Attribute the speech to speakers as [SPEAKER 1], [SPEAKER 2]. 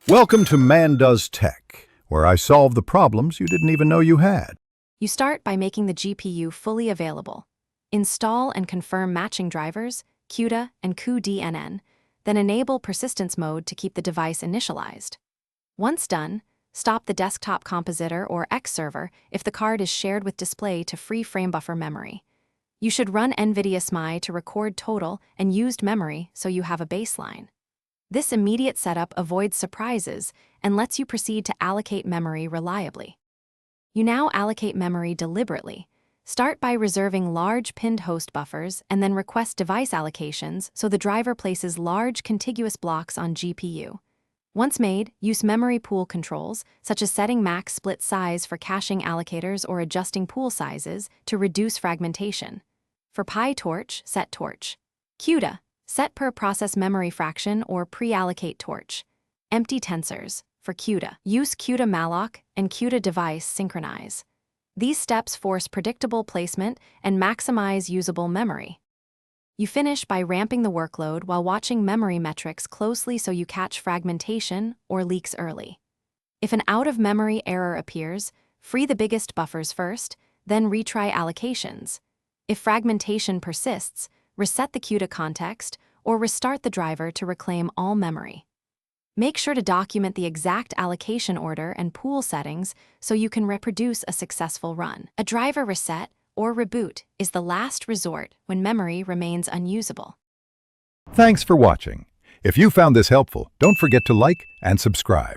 [SPEAKER 1] Welcome to Man Does Tech, where I solve the problems you didn't even know you had.
[SPEAKER 2] You start by making the GPU fully available. Install and confirm matching drivers, CUDA and cuDNN, then enable persistence mode to keep the device initialized. Once done, stop the desktop compositor or X server if the card is shared with display to free frame buffer memory. You should run NVIDIA SMI to record total and used memory so you have a baseline. This immediate setup avoids surprises and lets you proceed to allocate memory reliably. You now allocate memory deliberately. Start by reserving large pinned host buffers and then request device allocations so the driver places large contiguous blocks on GPU. Once made, use memory pool controls, such as setting max split size for caching allocators or adjusting pool sizes to reduce fragmentation. For PyTorch, set torch. CUDA, set per process memory fraction or pre-allocate torch. Empty tensors. For CUDA, use CUDA malloc and CUDA device synchronize. These steps force predictable placement and maximize usable memory. You finish by ramping the workload while watching memory metrics closely so you catch fragmentation or leaks early. If an out-of-memory error appears, free the biggest buffers first, then retry allocations. If fragmentation persists, reset the CUDA context or restart the driver to reclaim all memory. Make sure to document the exact allocation order and pool settings so you can reproduce a successful run. A driver reset or reboot is the last resort when memory remains unusable.
[SPEAKER 1] Thanks for watching. If you found this helpful, don't forget to like and subscribe.